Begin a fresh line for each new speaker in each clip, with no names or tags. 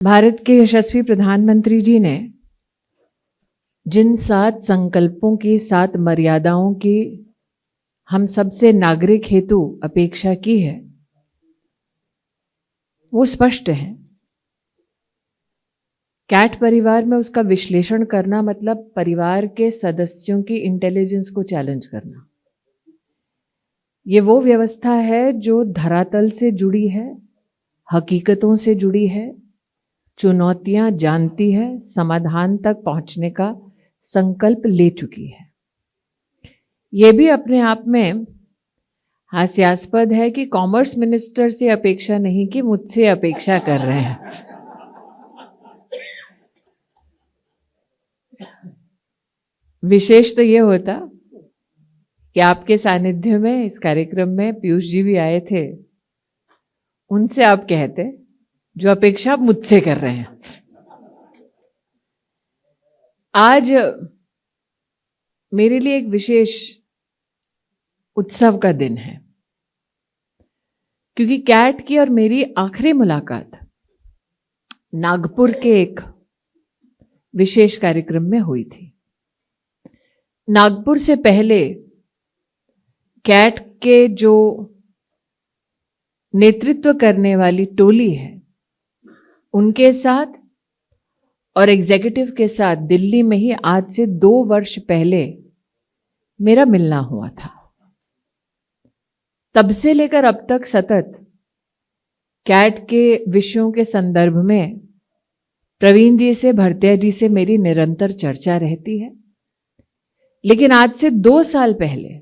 भारत के यशस्वी प्रधानमंत्री जी ने जिन 7 संकल्पों की 7 मर्यादाओं की हम सबसे नागरिक हेतु अपेक्षा की है, वो स्पष्ट है। कैट परिवार में उसका विश्लेषण करना मतलब परिवार के सदस्यों की इंटेलिजेंस को चैलेंज करना। ये वो व्यवस्था है जो धरातल से जुड़ी है, हकीकतों से जुड़ी है, चुनौतियां जानती है, समाधान तक पहुंचने का संकल्प ले चुकी है। ये भी अपने आप में हास्यास्पद है कि कॉमर्स मिनिस्टर से अपेक्षा नहीं कि मुझसे अपेक्षा कर रहे हैं। विशेष तो ये होता कि आपके सानिध्य में इस कार्यक्रम में पीयूष जी भी आए थे, उनसे आप कहते जो अपेक्षा आप मुझसे कर रहे हैं। आज मेरे लिए एक विशेष उत्सव का दिन है, क्योंकि कैट की और मेरी आखिरी मुलाकात नागपुर के एक विशेष कार्यक्रम में हुई थी। नागपुर से पहले कैट के जो नेतृत्व करने वाली टोली है, उनके साथ और एग्जीक्यूटिव के साथ दिल्ली में ही आज से 2 वर्ष पहले मेरा मिलना हुआ था। तब से लेकर अब तक सतत कैट के विषयों के संदर्भ में प्रवीण जी से, भरतिया जी से मेरी निरंतर चर्चा रहती है। लेकिन आज से 2 साल पहले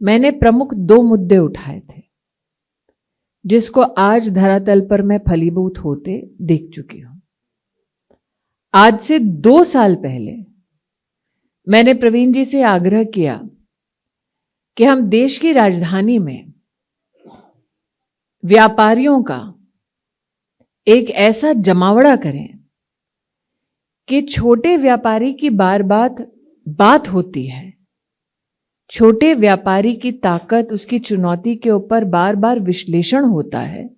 मैंने प्रमुख 2 मुद्दे उठाए थे, जिसको आज धरातल पर मैं फलीभूत होते देख चुकी हूं। आज से 2 साल पहले मैंने प्रवीण जी से आग्रह किया कि हम देश की राजधानी में व्यापारियों का एक ऐसा जमावड़ा करें कि छोटे व्यापारी की बार बात होती है, छोटे व्यापारी की ताकत, उसकी चुनौती के ऊपर बार बार विश्लेषण होता है,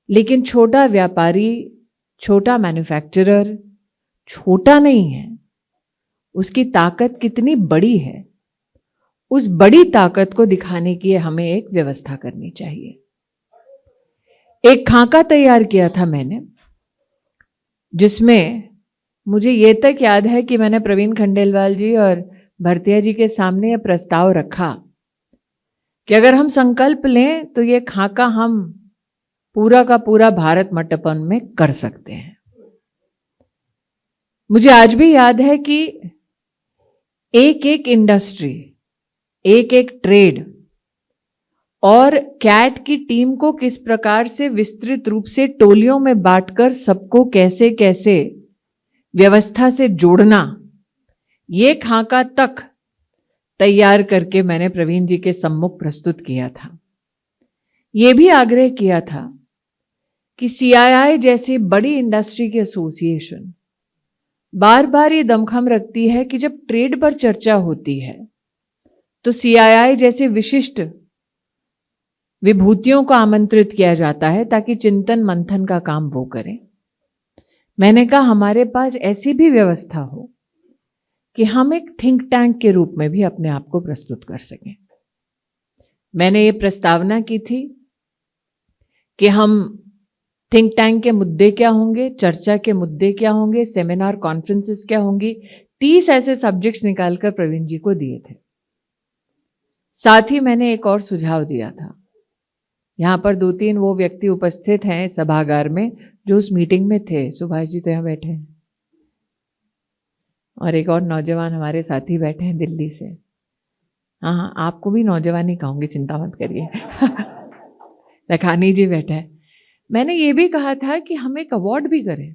लेकिन छोटा व्यापारी, छोटा मैन्युफैक्चरर छोटा नहीं है, उसकी ताकत कितनी बड़ी है, उस बड़ी ताकत को दिखाने की हमें एक व्यवस्था करनी चाहिए। एक खाका तैयार किया था मैंने, जिसमें मुझे ये तक याद है कि मैंने प्रवीण खंडेलवाल जी और भरतिया जी के सामने यह प्रस्ताव रखा कि अगर हम संकल्प लें तो ये खाका हम पूरा का पूरा भारत मंडपम में कर सकते हैं। मुझे आज भी याद है कि एक एक इंडस्ट्री, एक एक ट्रेड और कैट की टीम को किस प्रकार से विस्तृत रूप से टोलियों में बांटकर सबको कैसे कैसे व्यवस्था से जोड़ना, ये खाका तक तैयार करके मैंने प्रवीण जी के सम्मुख प्रस्तुत किया था। ये भी आग्रह किया था कि CII जैसी बड़ी इंडस्ट्री की एसोसिएशन बार बार ये दमखम रखती है कि जब ट्रेड पर चर्चा होती है तो CII जैसे विशिष्ट विभूतियों को आमंत्रित किया जाता है ताकि चिंतन मंथन का काम वो करें। मैंने कहा हमारे पास ऐसी भी व्यवस्था हो कि हम एक थिंक टैंक के रूप में भी अपने आप को प्रस्तुत कर सकें। मैंने ये प्रस्तावना की थी कि हम थिंक टैंक के मुद्दे क्या होंगे, चर्चा के मुद्दे क्या होंगे, सेमिनार कॉन्फ्रेंसेस क्या होंगी। 30 ऐसे सब्जेक्ट्स निकालकर प्रवीण जी को दिए थे। साथ ही मैंने एक और सुझाव दिया था। यहां पर 2-3 वो व्यक्ति उपस्थित हैं सभागार में जो उस मीटिंग में थे। सुभाष जी तो यहाँ बैठे हैं और एक और नौजवान हमारे साथी बैठे हैं दिल्ली से। हाँ, आपको भी नौजवान ही कहूंगी, चिंता मत करिए। लखानी जी बैठे हैं। मैंने ये भी कहा था कि हम एक अवार्ड भी करें।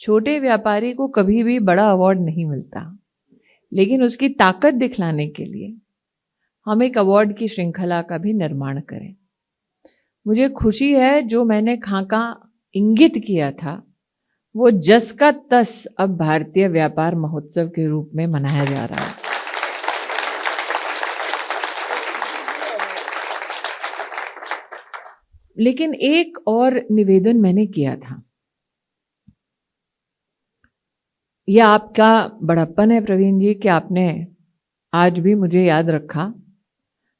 छोटे व्यापारी को कभी भी बड़ा अवार्ड नहीं मिलता, लेकिन उसकी ताकत दिखलाने के लिए हम एक अवार्ड की श्रृंखला का भी निर्माण करें। मुझे खुशी है जो मैंने खाका इंगित किया था वो जस का तस अब भारतीय व्यापार महोत्सव के रूप में मनाया जा रहा है। लेकिन एक और निवेदन मैंने किया था। यह आपका बड़प्पन है प्रवीण जी कि आपने आज भी मुझे याद रखा,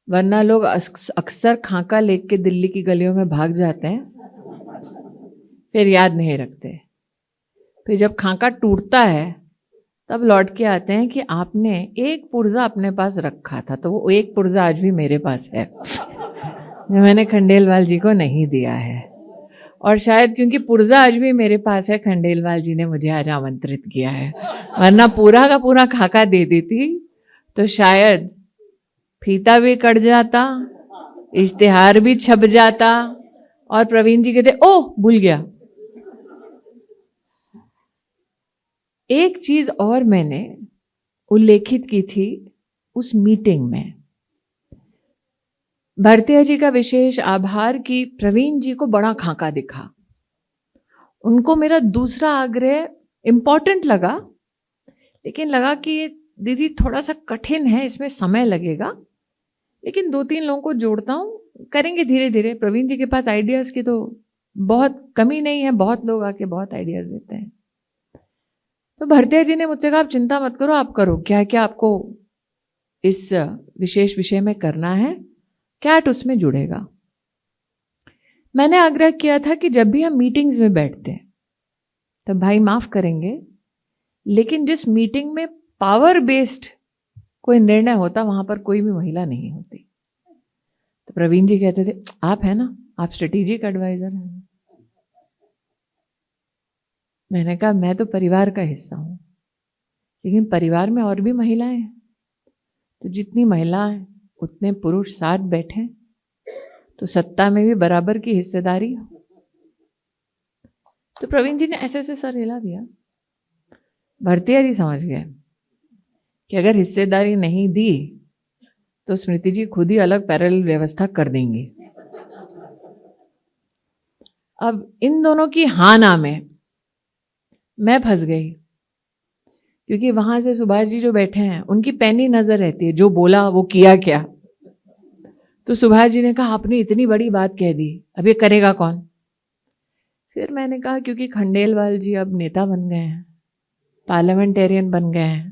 वरना लोग अक्सर खाका लेके दिल्ली की गलियों में भाग जाते हैं, फिर याद नहीं रखते। फिर जब खाका टूटता है तब लौट के आते हैं कि आपने एक पुर्जा अपने पास रखा था, तो वो एक पुर्जा आज भी मेरे पास है मैंने खंडेलवाल जी को नहीं दिया है। और शायद क्योंकि पुर्जा आज भी मेरे पास है, खंडेलवाल जी ने मुझे आज आमंत्रित किया है, वरना पूरा का पूरा खाका दे देती तो शायद फीता भी कट जाता, इश्तिहार भी छप जाता और प्रवीण जी कहते ओह भूल गया। एक चीज और मैंने उल्लेखित की थी उस मीटिंग में, भारतीय जी का विशेष आभार कि प्रवीण जी को बड़ा खाका दिखा। उनको मेरा दूसरा आग्रह इंपॉर्टेंट लगा, लेकिन लगा कि ये दीदी थोड़ा सा कठिन है, इसमें समय लगेगा, लेकिन 2-3 लोगों को जोड़ता हूँ, करेंगे धीरे धीरे। प्रवीण जी के पास आइडियाज की तो बहुत कमी नहीं है, बहुत लोग आके बहुत आइडियाज देते हैं। तो भारतीय जी ने मुझसे कहा आप चिंता मत करो, आप करो क्या क्या आपको इस विशेष विषय में करना है, कैट उसमें जुड़ेगा। मैंने आग्रह किया था कि जब भी हम मीटिंग्स में बैठते हैं तब भाई माफ करेंगे, लेकिन जिस मीटिंग में पावर बेस्ड कोई निर्णय होता वहां पर कोई भी महिला नहीं होती। तो प्रवीण जी कहते थे आप है ना, आप स्ट्रेटेजिक एडवाइजर हैं। मैंने कहा मैं तो परिवार का हिस्सा हूं, लेकिन परिवार में और भी महिलाएं हैं, तो जितनी महिलाएं उतने पुरुष साथ बैठे तो सत्ता में भी बराबर की हिस्सेदारी हो। तो प्रवीण जी ने ऐसे ऐसे सर हिला दिया। भारतीय जी समझ गए कि अगर हिस्सेदारी नहीं दी तो स्मृति जी खुद ही अलग पैरेलल व्यवस्था कर देंगी। अब इन दोनों की हाँ ना में मैं फंस गई, क्योंकि वहां से सुभाष जी जो बैठे हैं उनकी पैनी नजर रहती है, जो बोला वो किया क्या। तो सुभाष जी ने कहा आपने इतनी बड़ी बात कह दी, अब ये करेगा कौन। फिर मैंने कहा क्योंकि खंडेलवाल जी अब नेता बन गए हैं, पार्लियामेंटेरियन बन गए हैं,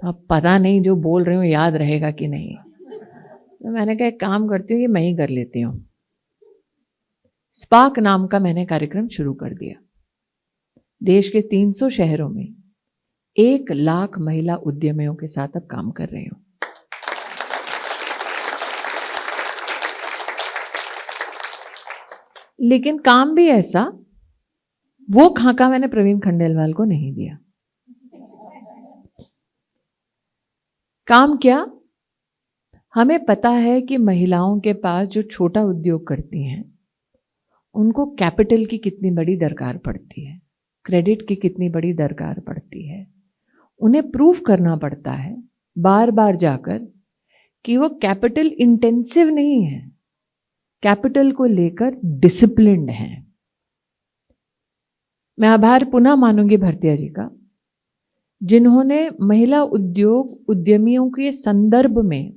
तो अब पता नहीं जो बोल रहे हो याद रहेगा कि नहीं। तो मैंने कहा एक काम करती हूँ कि मैं ही कर लेती हूँ। स्पार्क नाम का मैंने कार्यक्रम शुरू कर दिया। देश के 300 शहरों में 1 लाख महिला उद्यमियों के साथ अब काम कर रही हूं। लेकिन काम भी ऐसा, वो खाका मैंने प्रवीण खंडेलवाल को नहीं दिया। काम क्या, हमें पता है कि महिलाओं के पास जो छोटा उद्योग करती हैं उनको कैपिटल की कितनी बड़ी दरकार पड़ती है, क्रेडिट की कितनी बड़ी दरकार पड़ती है। उन्हें प्रूव करना पड़ता है बार बार जाकर कि वो कैपिटल इंटेंसिव नहीं है, कैपिटल को लेकर डिसिप्लिन्ड हैं। मैं आभार पुनः मानूंगी भारतीय जी का, जिन्होंने महिला उद्योग उद्यमियों के संदर्भ में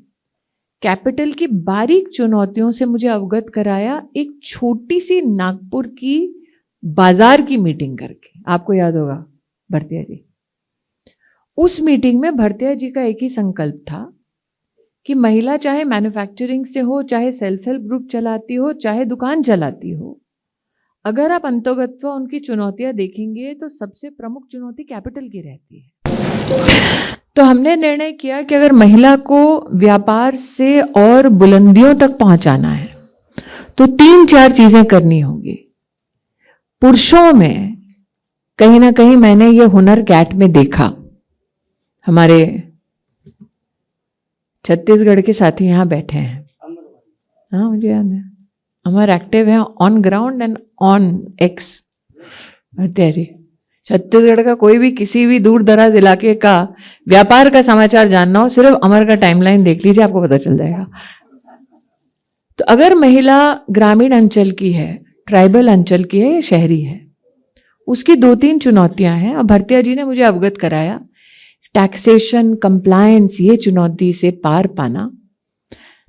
कैपिटल की बारीक चुनौतियों से मुझे अवगत कराया, एक छोटी सी नागपुर की बाजार की मीटिंग करके। आपको याद होगा भारतीय जी, उस मीटिंग में भारतीय जी का एक ही संकल्प था कि महिला चाहे मैन्युफैक्चरिंग से हो, चाहे सेल्फ हेल्प ग्रुप चलाती हो, चाहे दुकान चलाती हो, अगर आप अंतोगत्वा उनकी चुनौतियां देखेंगे तो सबसे प्रमुख चुनौती कैपिटल की रहती है। तो हमने निर्णय किया कि अगर महिला को व्यापार से और बुलंदियों तक पहुंचाना है तो 3-4 चीजें करनी होंगी। पुरुषों में कहीं ना कहीं मैंने ये हुनर कैट में देखा। हमारे छत्तीसगढ़ के साथी यहाँ बैठे हैं, हाँ मुझे याद है, अमर एक्टिव है on ground and on x. भारतीय छत्तीसगढ़ का कोई भी किसी भी दूर दराज इलाके का व्यापार का समाचार जानना हो, सिर्फ अमर का टाइमलाइन देख लीजिए, आपको पता चल जाएगा। तो अगर महिला ग्रामीण अंचल की है, ट्राइबल अंचल की है या शहरी है, उसकी 2-3 चुनौतियां हैं और भारतीय जी ने मुझे अवगत कराया। टैक्सेशन, कंप्लायंस, ये चुनौती से पार पाना।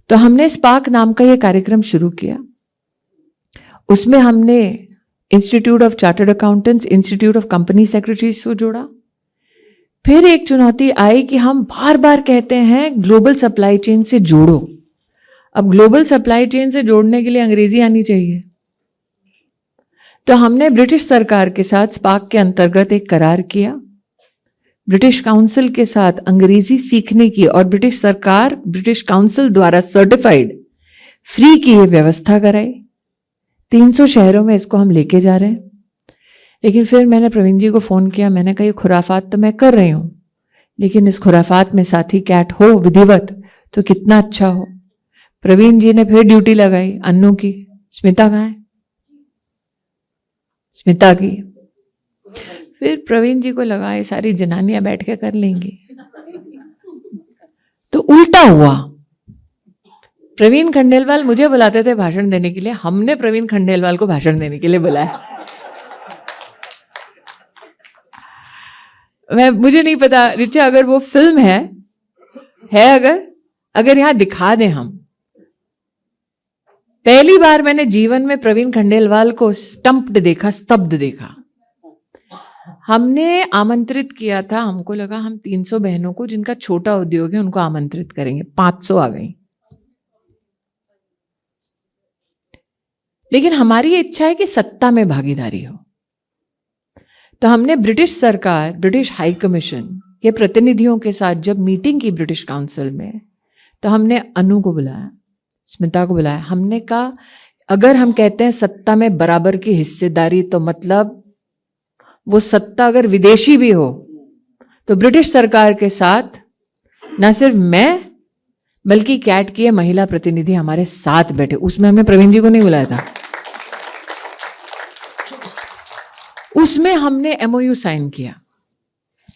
तो हमने स्पार्क नाम का ये कार्यक्रम शुरू किया। उसमें हमने institute of chartered accountants, institute of company secretaries को जोड़ा। फिर एक चुनौती आई कि हम बार बार कहते हैं ग्लोबल सप्लाई चेन से जोड़ो। अब ग्लोबल सप्लाई चेन से जोड़ने के लिए अंग्रेजी आनी चाहिए, तो हमने ब्रिटिश सरकार के साथ स्पार्क के अंतर्गत एक करार किया, ब्रिटिश काउंसिल के साथ अंग्रेजी सीखने की, और ब्रिटिश सरकार ब्रिटिश काउंसिल द्वारा सर्टिफाइड फ्री की ये व्यवस्था कराई। 300 शहरों में इसको हम लेके जा रहे हैं। लेकिन फिर मैंने प्रवीण जी को फ़ोन किया, मैंने कहा ये खुराफात तो मैं कर रही हूँ, लेकिन इस खुराफात में साथी कैट हो विधिवत तो कितना अच्छा हो। प्रवीण जी ने फिर ड्यूटी लगाई अन्नू की, स्मिता कहाँ है, स्मिता की। फिर प्रवीण जी को लगा ये सारी जनानियां बैठ के कर लेंगी, तो उल्टा हुआ। प्रवीण खंडेलवाल मुझे बुलाते थे भाषण देने के लिए, हमने प्रवीण खंडेलवाल को भाषण देने के लिए बुलाया। मुझे नहीं पता रिचा, अगर वो फिल्म है अगर यहां दिखा दें हम। पहली बार मैंने जीवन में प्रवीण खंडेलवाल को स्टंप्ड देखा, स्तब्ध देखा। हमने आमंत्रित किया था, हमको लगा हम 300 बहनों को जिनका छोटा उद्योग है उनको आमंत्रित करेंगे, 500 आ गई। लेकिन हमारी इच्छा है कि सत्ता में भागीदारी हो, तो हमने ब्रिटिश सरकार, ब्रिटिश हाई कमीशन के प्रतिनिधियों के साथ जब मीटिंग की ब्रिटिश काउंसिल में, तो हमने अनु को बुलाया, स्मिता को बुलाया। हमने कहा अगर हम कहते हैं सत्ता में बराबर की हिस्सेदारी, तो मतलब वो सत्ता अगर विदेशी भी हो तो ब्रिटिश सरकार के साथ न सिर्फ मैं बल्कि कैट की महिला प्रतिनिधि हमारे साथ बैठे। उसमें हमने प्रवीण जी को नहीं बुलाया था, उसमें हमने एमओयू साइन किया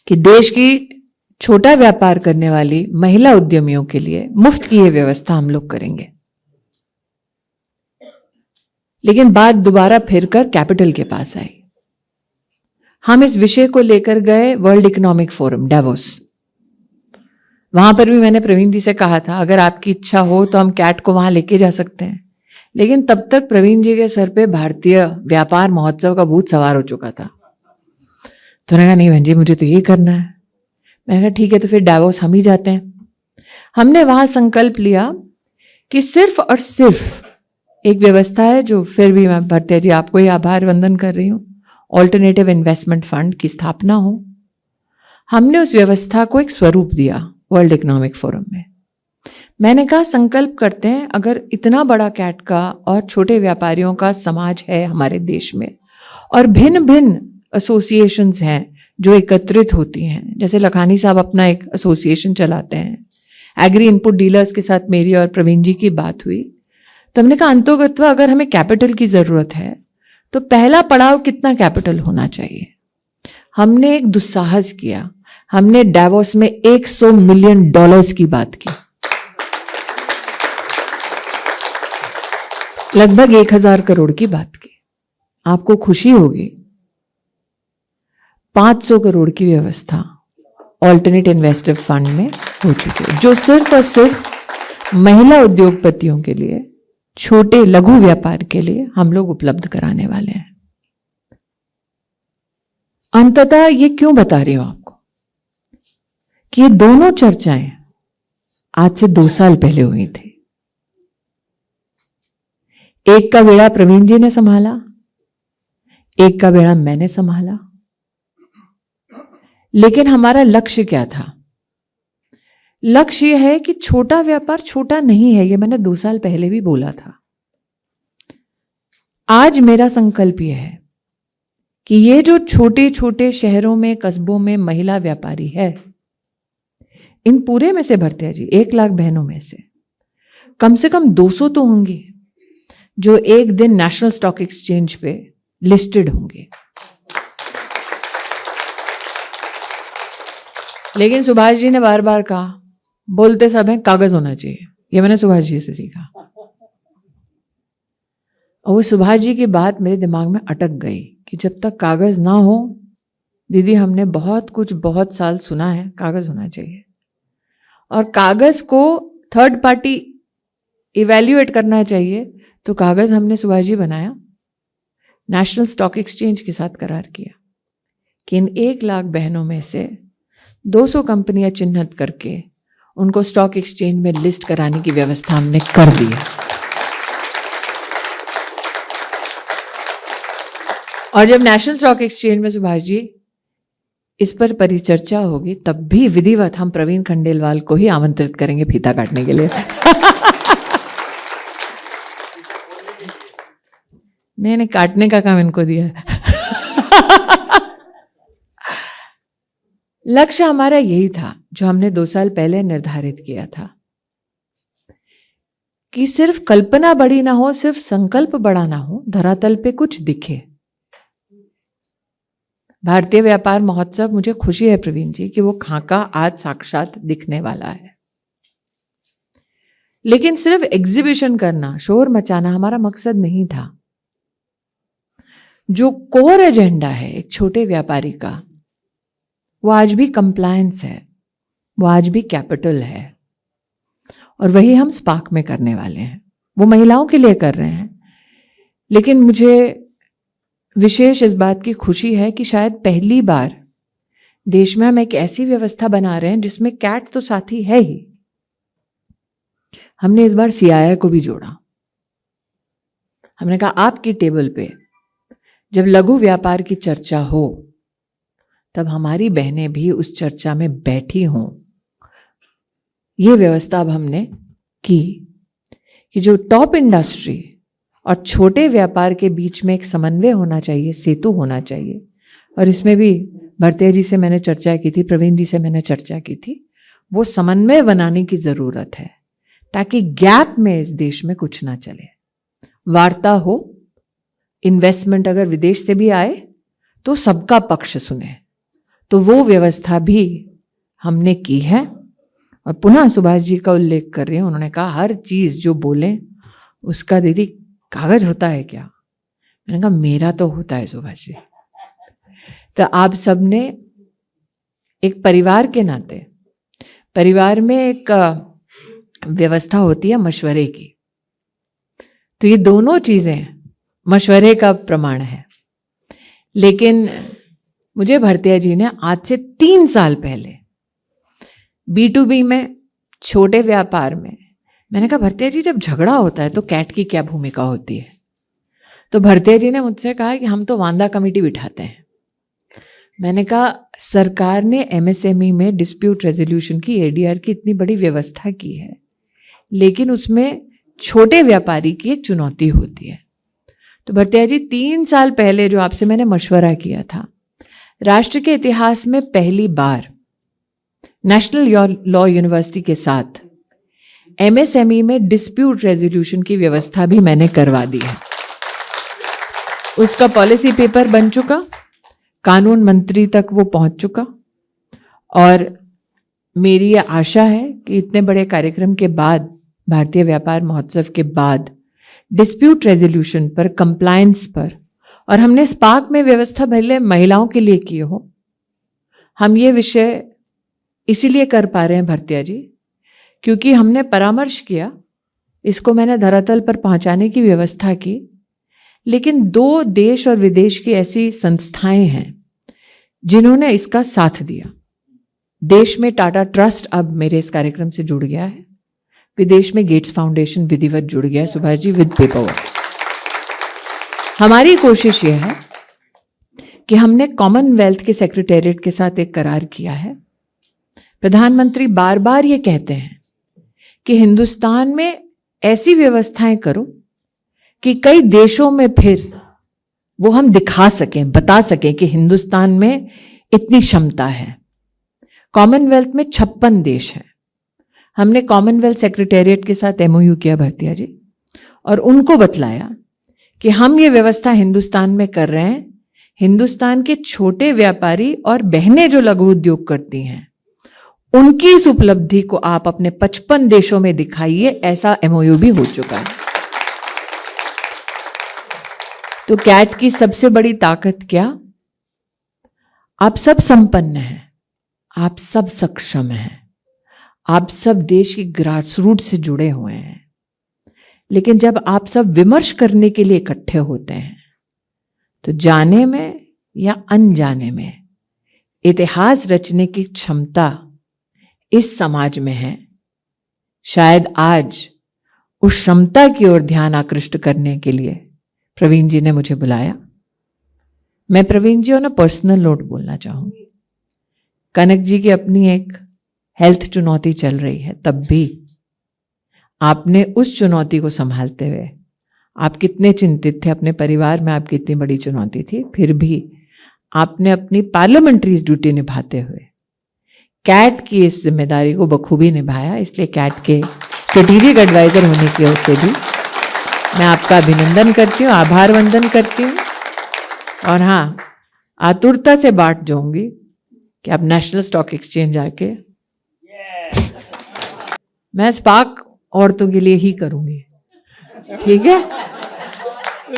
कि देश की छोटा व्यापार करने वाली महिला उद्यमियों के लिए मुफ्त की यह व्यवस्था हम लोग करेंगे। लेकिन बात दोबारा फिरकर कैपिटल के पास आई। हम इस विषय को लेकर गए वर्ल्ड इकोनॉमिक फोरम डावोस। वहां पर भी मैंने प्रवीण जी से कहा था अगर आपकी इच्छा हो तो हम कैट को वहां लेके जा सकते हैं, लेकिन तब तक प्रवीण जी के सर पे भारतीय व्यापार महोत्सव का भूत सवार हो चुका था। तो उन्होंने कहा नहीं बहन जी मुझे तो ये करना है। मैंने कहा ठीक है, तो फिर डावोस हम ही जाते हैं। हमने वहां संकल्प लिया कि सिर्फ और सिर्फ एक व्यवस्था है जो, फिर भी मैं भरतिया जी आपको ही आभार वंदन कर रही हूं, ऑल्टरनेटिव इन्वेस्टमेंट फंड की स्थापना हो। हमने उस व्यवस्था को एक स्वरूप दिया वर्ल्ड इकोनॉमिक फोरम में। मैंने कहा संकल्प करते हैं अगर इतना बड़ा कैट का और छोटे व्यापारियों का समाज है हमारे देश में, और भिन्न भिन्न एसोसिएशंस हैं जो एकत्रित होती हैं, जैसे लखानी साहब अपना एक एसोसिएशन चलाते हैं, एग्री इनपुट डीलर्स के साथ मेरी और प्रवीण जी की बात हुई, तो हमने कहा अंतोगत्वा अगर हमें कैपिटल की जरूरत है तो पहला पड़ाव कितना कैपिटल होना चाहिए। हमने एक दुस्साहस किया, हमने डावोस में $100 मिलियन की बात की, लगभग 1000 करोड़ की बात की। आपको खुशी होगी 500 करोड़ की व्यवस्था ऑल्टरनेट इन्वेस्टिव फंड में हो चुकी है, जो सिर्फ और सिर्फ महिला उद्योगपतियों के लिए, छोटे लघु व्यापार के लिए हम लोग उपलब्ध कराने वाले हैं। अंततः ये क्यों बता रही हूं आपको कि ये दोनों चर्चाएं आज से 2 साल पहले हुई थी। एक का बेड़ा प्रवीण जी ने संभाला, एक का बेड़ा मैंने संभाला। लेकिन हमारा लक्ष्य क्या था? लक्ष्य यह है कि छोटा व्यापार छोटा नहीं है, ये मैंने 2 साल पहले भी बोला था। आज मेरा संकल्प यह है कि ये जो छोटे छोटे शहरों में, कस्बों में महिला व्यापारी है, इन पूरे में से भरतिया जी 1 लाख बहनों में से कम 200 तो होंगी जो एक दिन नेशनल स्टॉक एक्सचेंज पे लिस्टेड होंगे। लेकिन सुभाष जी ने बार बार कहा, बोलते सब हैं कागज होना चाहिए, ये मैंने सुभाष जी से सीखा। और वो सुभाष जी की बात मेरे दिमाग में अटक गई कि जब तक कागज ना हो, दीदी हमने बहुत कुछ बहुत साल सुना है, कागज होना चाहिए। और कागज को थर्ड पार्टी इवैल्यूएट करना चाहिए, तो कागज हमने सुभाष जी बनाया, नेशनल स्टॉक एक्सचेंज के साथ करार किया कि इन 1 लाख बहनों में से 200 कंपनियां चिन्हित करके उनको स्टॉक एक्सचेंज में लिस्ट कराने की व्यवस्था हमने कर दी है। और जब नेशनल स्टॉक एक्सचेंज में सुभाष जी इस पर परिचर्चा होगी, तब भी विधिवत हम प्रवीण खंडेलवाल को ही आमंत्रित करेंगे फीता काटने के लिए। नहीं, काटने का काम इनको दिया है। लक्ष्य हमारा यही था जो हमने 2 साल पहले निर्धारित किया था कि सिर्फ कल्पना बड़ी ना हो, सिर्फ संकल्प बड़ा ना हो, धरातल पे कुछ दिखे। भारतीय व्यापार महोत्सव, मुझे खुशी है प्रवीण जी कि वो खाका आज साक्षात दिखने वाला है। लेकिन सिर्फ एग्जीबिशन करना, शोर मचाना हमारा मकसद नहीं था। जो कोर एजेंडा है एक छोटे व्यापारी का, वो आज भी कंप्लायंस है, वो आज भी कैपिटल है, और वही हम स्पार्क में करने वाले हैं। वो महिलाओं के लिए कर रहे हैं, लेकिन मुझे विशेष इस बात की खुशी है कि शायद पहली बार देश में हम एक ऐसी व्यवस्था बना रहे हैं जिसमें कैट तो साथी है ही। हमने इस बार सीआईआई को भी जोड़ा। हमने कहा आपकी टेबल पे जब लघु व्यापार की चर्चा हो, तब हमारी बहनें भी उस चर्चा में बैठी हों। ये व्यवस्था अब हमने की कि जो टॉप इंडस्ट्री और छोटे व्यापार के बीच में एक समन्वय होना चाहिए, सेतु होना चाहिए। और इसमें भी भरतिया जी से मैंने चर्चा की थी, प्रवीण जी से मैंने चर्चा की थी, वो समन्वय बनाने की जरूरत है ताकि गैप में इस देश में कुछ ना चले। वार्ता हो, इन्वेस्टमेंट अगर विदेश से भी आए तो सबका पक्ष सुने, तो वो व्यवस्था भी हमने की है। और पुनः सुभाष जी का उल्लेख कर रही हूं, उन्होंने कहा हर चीज जो बोले उसका दीदी कागज होता है क्या? मैंने कहा मेरा तो होता है सुभाष जी। तो आप सबने एक परिवार के नाते, परिवार में एक व्यवस्था होती है मशवरे की, तो ये दोनों चीजें मशवरे का प्रमाण है। लेकिन मुझे भरतिया जी ने आज से 3 साल पहले B2B में, छोटे व्यापार में, मैंने कहा भरतिया जी जब झगड़ा होता है तो कैट की क्या भूमिका होती है? तो भरतिया जी ने मुझसे कहा कि हम तो वांदा कमेटी बिठाते हैं। मैंने कहा सरकार ने MSME में डिस्प्यूट रेजोल्यूशन की, ADR की इतनी बड़ी व्यवस्था की है, लेकिन उसमें छोटे व्यापारी की एक चुनौती होती है। तो भरतिया जी 3 साल पहले जो आपसे मैंने मशवरा किया था, राष्ट्र के इतिहास में पहली बार नेशनल लॉ यूनिवर्सिटी के साथ MSME में डिस्प्यूट रेजोल्यूशन की व्यवस्था भी मैंने करवा दी है। उसका पॉलिसी पेपर बन चुका, कानून मंत्री तक वो पहुंच चुका, और मेरी ये आशा है कि इतने बड़े कार्यक्रम के बाद, भारतीय व्यापार महोत्सव के बाद, डिस्प्यूट रेजोल्यूशन पर, कंप्लायंस पर, और हमने स्पार्क में व्यवस्था भले महिलाओं के लिए की हो, हम ये विषय इसीलिए कर पा रहे हैं भरतिया जी क्योंकि हमने परामर्श किया, इसको मैंने धरातल पर पहुंचाने की व्यवस्था की। लेकिन 2 देश और विदेश की ऐसी संस्थाएं हैं जिन्होंने इसका साथ दिया। देश में टाटा ट्रस्ट अब मेरे इस कार्यक्रम से जुड़ गया है, विदेश में गेट्स फाउंडेशन विधिवत जुड़ गया है सुभाष जी, विद पेपरवर्क। हमारी कोशिश यह है कि हमने कॉमनवेल्थ के सेक्रेटेरिएट के साथ एक करार किया है। प्रधानमंत्री बार बार ये कहते हैं कि हिंदुस्तान में ऐसी व्यवस्थाएं करो कि कई देशों में फिर वो हम दिखा सकें, बता सकें कि हिंदुस्तान में इतनी क्षमता है। कॉमनवेल्थ में 56 देश हैं। हमने कॉमनवेल्थ सेक्रेटेरिएट के साथ MOU किया भरतिया जी, और उनको बतलाया कि हम ये व्यवस्था हिंदुस्तान में कर रहे हैं। हिंदुस्तान के छोटे व्यापारी और बहनें जो लघु उद्योग करती हैं, उनकी इस उपलब्धि को आप अपने 55 देशों में दिखाइए। ऐसा MOU भी हो चुका है। तो कैट की सबसे बड़ी ताकत क्या? आप सब संपन्न हैं, आप सब सक्षम हैं, आप सब देश की ग्रासरूट से जुड़े हुए हैं। लेकिन जब आप सब विमर्श करने के लिए इकट्ठे होते हैं, तो जाने में या अनजाने में इतिहास रचने की क्षमता इस समाज में है। शायद आज उस क्षमता की ओर ध्यान आकृष्ट करने के लिए प्रवीण जी ने मुझे बुलाया। मैं प्रवीण जी और ना पर्सनल नोट बोलना चाहूंगी। कनक जी की अपनी एक हेल्थ चुनौती चल रही है, तब भी आपने उस चुनौती को संभालते हुए, आप कितने चिंतित थे, अपने परिवार में आपकी इतनी बड़ी चुनौती थी, फिर भी आपने अपनी पार्लियामेंट्री ड्यूटी निभाते हुए कैट की इस जिम्मेदारी को बखूबी निभाया। इसलिए कैट के स्ट्रेटेजिक एडवाइजर होने की ओर से भी मैं आपका अभिनंदन करती हूँ, आभार वंदन करती हूँ। और हाँ, आतुरता से बाट जाऊंगी कि आप नेशनल स्टॉक एक्सचेंज आके मैं स्पार्क औरतों के लिए ही करूंगी, ठीक है।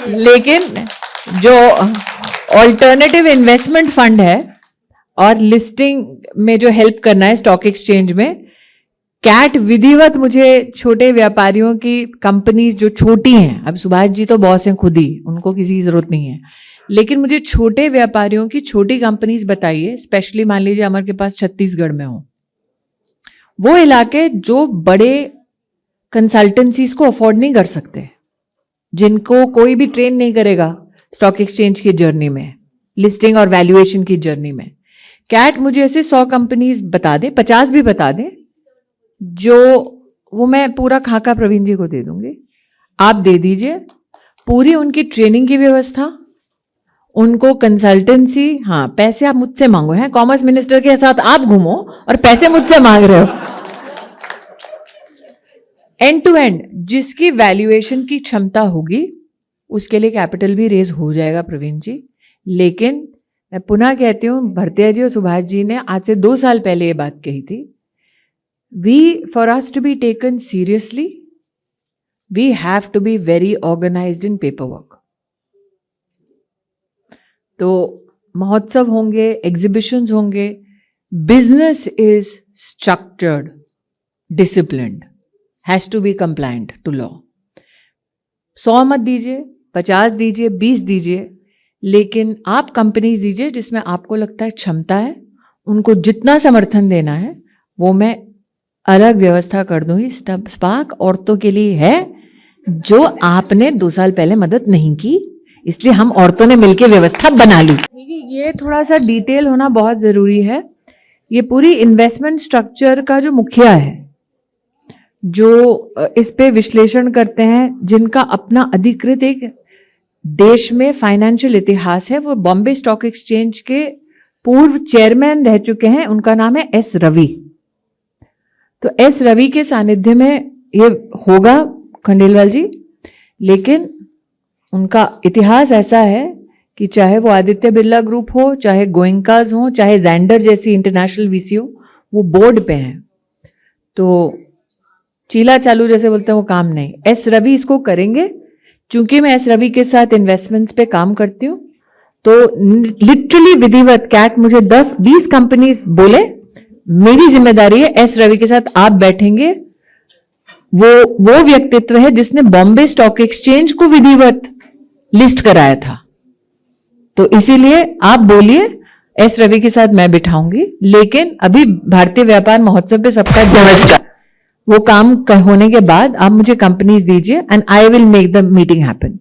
लेकिन जो ऑल्टरनेटिव इन्वेस्टमेंट फंड है और लिस्टिंग में जो हेल्प करना है स्टॉक एक्सचेंज में, कैट विधिवत मुझे छोटे व्यापारियों की कंपनीज जो छोटी हैं, अब सुभाष जी तो बॉस हैं खुद ही, उनको किसी की जरूरत नहीं है, लेकिन मुझे छोटे व्यापारियों की छोटी कंपनीज बताइए। स्पेशली मान लीजिए अमर के पास छत्तीसगढ़ में हो, वो इलाके जो बड़े कंसल्टेंसीज को अफोर्ड नहीं कर सकते, जिनको कोई भी ट्रेन नहीं करेगा स्टॉक एक्सचेंज की जर्नी में, लिस्टिंग और वैल्यूएशन की जर्नी में। कैट मुझे ऐसे 100 कंपनीज बता दे, 50 भी बता दे, जो वो मैं पूरा खाका प्रवीण जी को दे दूंगी, आप दे दीजिए। पूरी उनकी ट्रेनिंग की व्यवस्था, उनको कंसल्टेंसी, हाँ पैसे आप मुझसे मांगो, हैं कॉमर्स मिनिस्टर के साथ आप घूमो और पैसे मुझसे मांग रहे हो। एंड टू एंड जिसकी वैल्यूएशन की क्षमता होगी उसके लिए कैपिटल भी रेज हो जाएगा प्रवीण जी। लेकिन मैं पुनः कहती हूँ, भरतिया जी और सुभाष जी ने आज से 2 साल पहले ये बात कही थी, for us to be taken seriously, we have to be very organized in paperwork. तो महोत्सव होंगे, एग्जीबिशंस होंगे, business is structured, disciplined, has to be compliant to law. 100 मत दीजिए, 50 दीजिए, 20 दीजिए, लेकिन आप कंपनीज दीजिए जिसमें आपको लगता है क्षमता है, उनको जितना समर्थन देना है वो मैं अलग व्यवस्था कर दूंगी। स्पार्क औरतों के लिए है, जो आपने 2 साल पहले मदद नहीं की, इसलिए हम औरतों ने मिलकर व्यवस्था बना ली। ये थोड़ा सा डिटेल होना बहुत जरूरी है। ये पूरी इन्वेस्टमेंट स्ट्रक्चर का जो मुखिया है, जो इस पे विश्लेषण करते हैं, जिनका अपना अधिकृत एक देश में फाइनेंशियल इतिहास है, वो बॉम्बे स्टॉक एक्सचेंज के पूर्व चेयरमैन रह चुके हैं, उनका नाम है एस रवि। तो एस रवि के सानिध्य में ये होगा खंडेलवाल जी, लेकिन उनका इतिहास ऐसा है कि चाहे वो आदित्य बिरला ग्रुप हो, चाहे गोइंकाज हो, चाहे जैंडर जैसी इंटरनेशनल वीसी हो, वो बोर्ड पे हैं। तो चीला चालू जैसे बोलते हैं वो काम नहीं, एस रवि इसको करेंगे। चूंकि मैं एस रवि के साथ इन्वेस्टमेंट्स पे काम करती हूँ, तो लिटरली विधिवत कैट मुझे 10-20 कंपनीज बोले, मेरी जिम्मेदारी है, एस रवि के साथ आप बैठेंगे। वो व्यक्तित्व है जिसने बॉम्बे स्टॉक एक्सचेंज को विधिवत लिस्ट कराया था। तो इसीलिए आप बोलिए, एस रवि के साथ मैं बिठाऊंगी। लेकिन अभी भारतीय व्यापार महोत्सव पे सबका व्यवस्था, वो काम होने के बाद आप मुझे कंपनीज दीजिए and I will make the meeting happen.